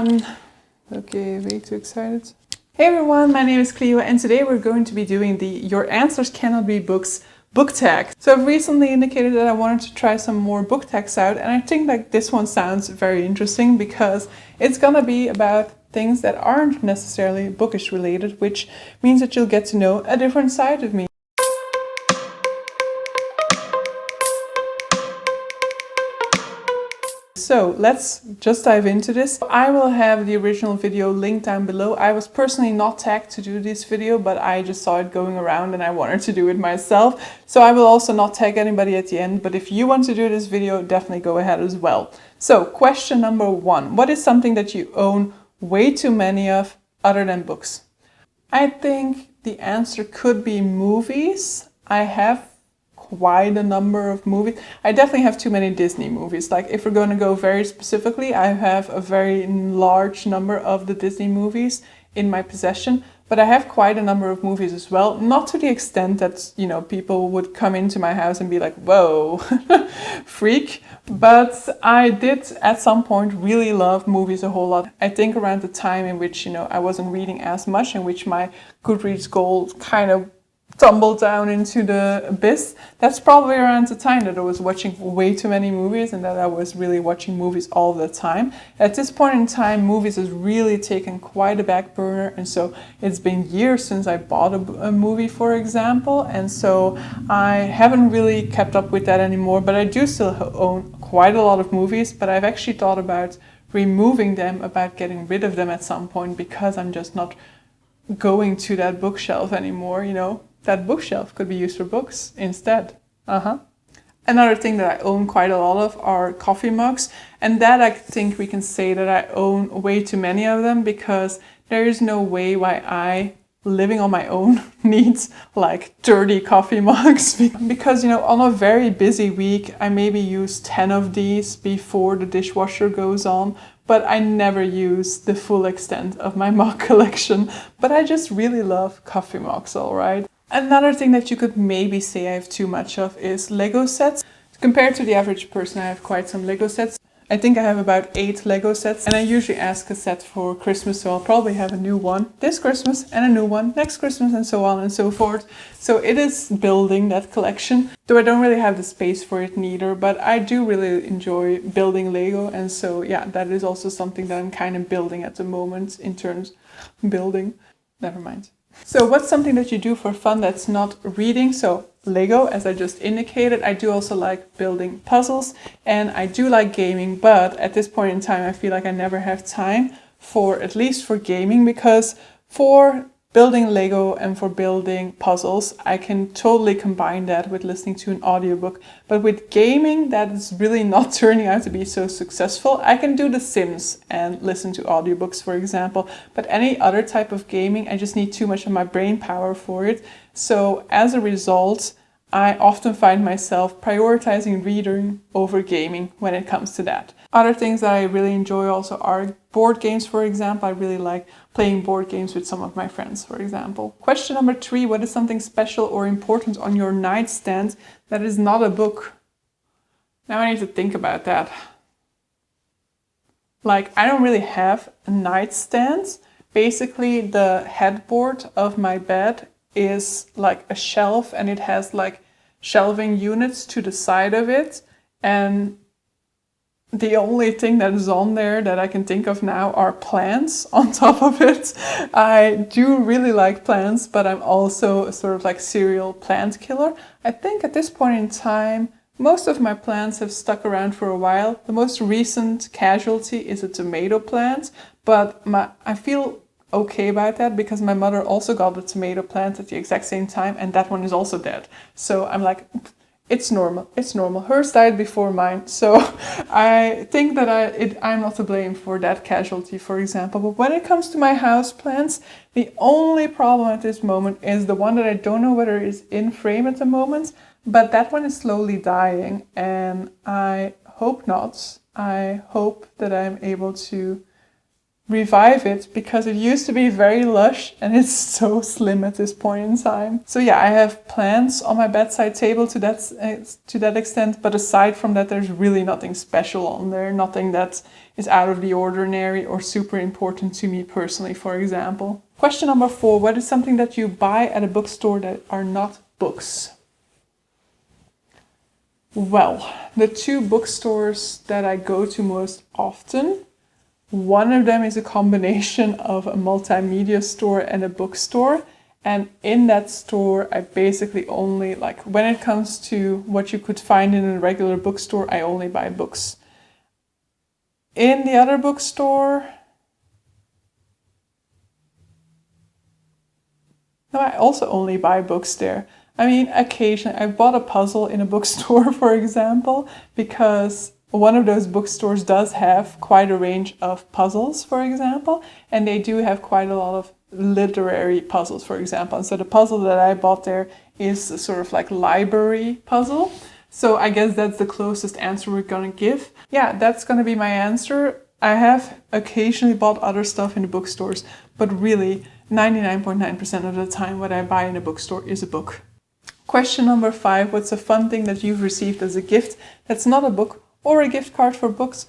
Okay, way too excited. Hey everyone, my name is Cleo and today we're going to be doing the Your Answers Cannot Be Books book tag. So I've recently indicated that I wanted to try some more book tags out, and I think that this one sounds very interesting because it's gonna be about things that aren't necessarily bookish related, which means that you'll get to know a different side of me. So let's just dive into this. I will have the original video linked down below. I was personally not tagged to do this video, but I just saw it going around and I wanted to do it myself. So I will also not tag anybody at the end, but if you want to do this video, definitely go ahead as well. So question number 1, what is something that you own way too many of other than books? I think the answer could be movies. I have quite a number of movies. I definitely have too many Disney movies. Like if we're going to go very specifically, I have a very large number of the Disney movies in my possession, but I have quite a number of movies as well. Not to the extent that, you know, people would come into my house and be like, whoa, freak. But I did at some point really love movies a whole lot. I think around the time in which, you know, I wasn't reading as much, in which my Goodreads goal kind of tumbled down into the abyss. That's probably around the time that I was watching way too many movies and that I was really watching movies all the time. At this point in time, movies has really taken quite a back burner, and so it's been years since I bought a movie, for example, and so I haven't really kept up with that anymore, but I do still own quite a lot of movies, but I've actually thought about removing them, about getting rid of them at some point, because I'm just not going to that bookshelf anymore, you know. That bookshelf could be used for books instead. Another thing that I own quite a lot of are coffee mugs, and that I think we can say that I own way too many of them, because there is no way why I, living on my own, needs like 30 coffee mugs. Because, you know, on a very busy week, I maybe use 10 of these before the dishwasher goes on, but I never use the full extent of my mug collection. But I just really love coffee mugs, all right? Another thing that you could maybe say I have too much of is Lego sets. Compared to the average person, I have quite some Lego sets. I think I have about 8 Lego sets, and I usually ask a set for Christmas, so I'll probably have a new one this Christmas and a new one next Christmas, and so on and so forth. So it is building that collection, though I don't really have the space for it neither, but I do really enjoy building Lego, and so yeah, that is also something that I'm kind of building at the moment in terms of building. Never mind. So what's something that you do for fun that's not reading? So Lego, as I just indicated. I do also like building puzzles, and I do like gaming, but at this point in time I feel like I never have time for, at least for gaming, because for building Lego and for building puzzles, I can totally combine that with listening to an audiobook. But with gaming, that is really not turning out to be so successful. I can do The Sims and listen to audiobooks, for example, but any other type of gaming, I just need too much of my brain power for it. So as a result, I often find myself prioritizing reading over gaming when it comes to that. Other things that I really enjoy also are board games, for example. I really like playing board games with some of my friends, for example. Question number 3, what is something special or important on your nightstand that is not a book? Now I need to think about that. Like, I don't really have a nightstand. Basically, the headboard of my bed is like a shelf, and it has like shelving units to the side of it, and the only thing that is on there that I can think of now are plants on top of it. I do really like plants, but I'm also a sort of like serial plant killer. I think at this point in time, most of my plants have stuck around for a while. The most recent casualty is a tomato plant, but I feel okay about that because my mother also got a tomato plant at the exact same time, and that one is also dead. So I'm like, it's normal, it's normal. Hers died before mine, so I think that I'm not to blame for that casualty, for example. But when it comes to my house plants, the only problem at this moment is the one that I don't know whether is in frame at the moment, but that one is slowly dying, and I hope not. I hope that I'm able to revive it because it used to be very lush and it's so slim at this point in time. So yeah, I have plants on my bedside table to that extent, but aside from that, there's really nothing special on there, nothing that is out of the ordinary or super important to me personally, for example. Question number 4, what is something that you buy at a bookstore that are not books? Well, the 2 bookstores that I go to most often, one of them is a combination of a multimedia store and a bookstore. And in that store, I basically only, like, when it comes to what you could find in a regular bookstore, I only buy books. In the other bookstore, no, I also only buy books there. I mean, occasionally, I bought a puzzle in a bookstore, for example, because one of those bookstores does have quite a range of puzzles, for example, and they do have quite a lot of literary puzzles, for example. And so the puzzle that I bought there is a sort of like library puzzle. So I guess that's the closest answer we're gonna give. Yeah, that's gonna be my answer. I have occasionally bought other stuff in the bookstores, but really 99.9% of the time what I buy in a bookstore is a book. Question number 5, what's a fun thing that you've received as a gift that's not a book or a gift card for books?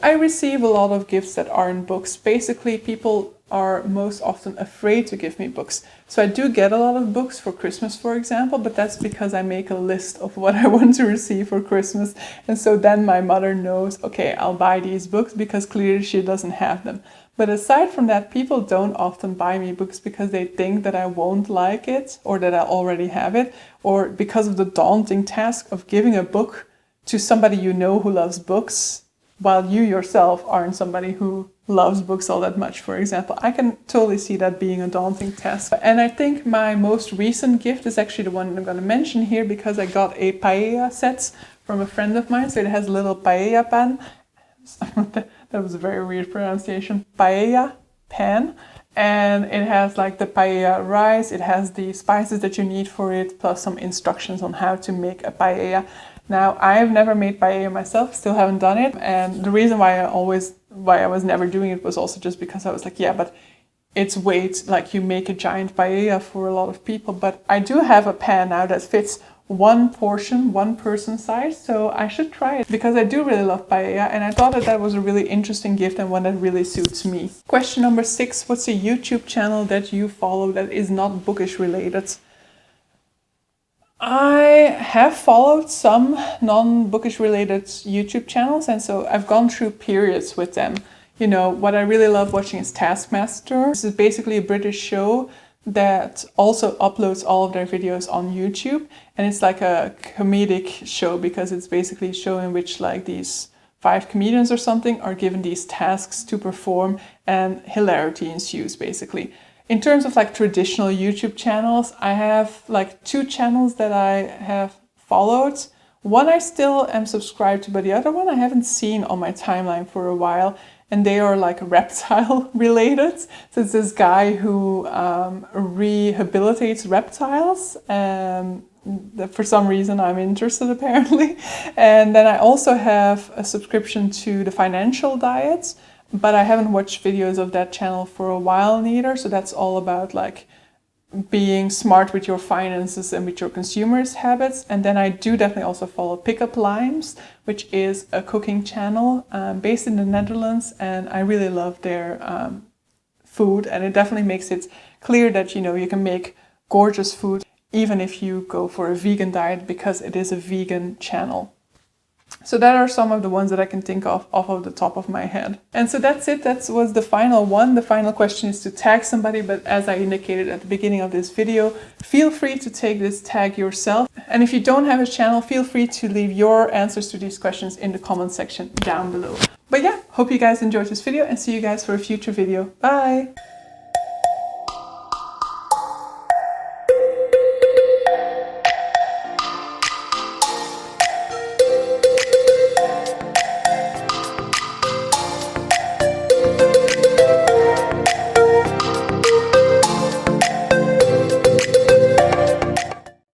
I receive a lot of gifts that aren't books. Basically, people are most often afraid to give me books. So I do get a lot of books for Christmas, for example, but that's because I make a list of what I want to receive for Christmas. And so then my mother knows, okay, I'll buy these books because clearly she doesn't have them. But aside from that, people don't often buy me books because they think that I won't like it or that I already have it, or because of the daunting task of giving a book to somebody you know who loves books, while you yourself aren't somebody who loves books all that much, for example. I can totally see that being a daunting task. And I think my most recent gift is actually the one I'm going to mention here because I got a paella set from a friend of mine. So it has a little paella pan. That was a very weird pronunciation. Paella pan. And it has like the paella rice. It has the spices that you need for it, plus some instructions on how to make a paella. Now, I've never made paella myself, still haven't done it. And the reason why I was never doing it was also just because I was like, yeah, but it's weight, like you make a giant paella for a lot of people. But I do have a pan now that fits one portion, one person size. So I should try it because I do really love paella. And I thought that that was a really interesting gift and one that really suits me. Question number 6, what's a YouTube channel that you follow that is not bookish related? I have followed some non-bookish related YouTube channels, and so I've gone through periods with them. You know, what I really love watching is Taskmaster. This is basically a British show that also uploads all of their videos on YouTube, and it's like a comedic show because it's basically a show in which like these 5 comedians or something are given these tasks to perform and hilarity ensues basically. In terms of like traditional YouTube channels, I have like 2 channels that I have followed. One I still am subscribed to, but the other one I haven't seen on my timeline for a while. And they are like reptile related. So it's this guy who rehabilitates reptiles. For some reason I'm interested apparently. And then I also have a subscription to the Financial Diet. But I haven't watched videos of that channel for a while neither. So that's all about like being smart with your finances and with your consumers' habits. And then I do definitely also follow Pickup Limes, which is a cooking channel based in the Netherlands. And I really love their food. And it definitely makes it clear that, you know, you can make gorgeous food even if you go for a vegan diet because it is a vegan channel. So that are some of the ones that I can think of off of the top of my head. And so that's it. That was the final one. The final question is to tag somebody. But as I indicated at the beginning of this video, feel free to take this tag yourself. And if you don't have a channel, feel free to leave your answers to these questions in the comment section down below. But yeah, hope you guys enjoyed this video and see you guys for a future video. Bye!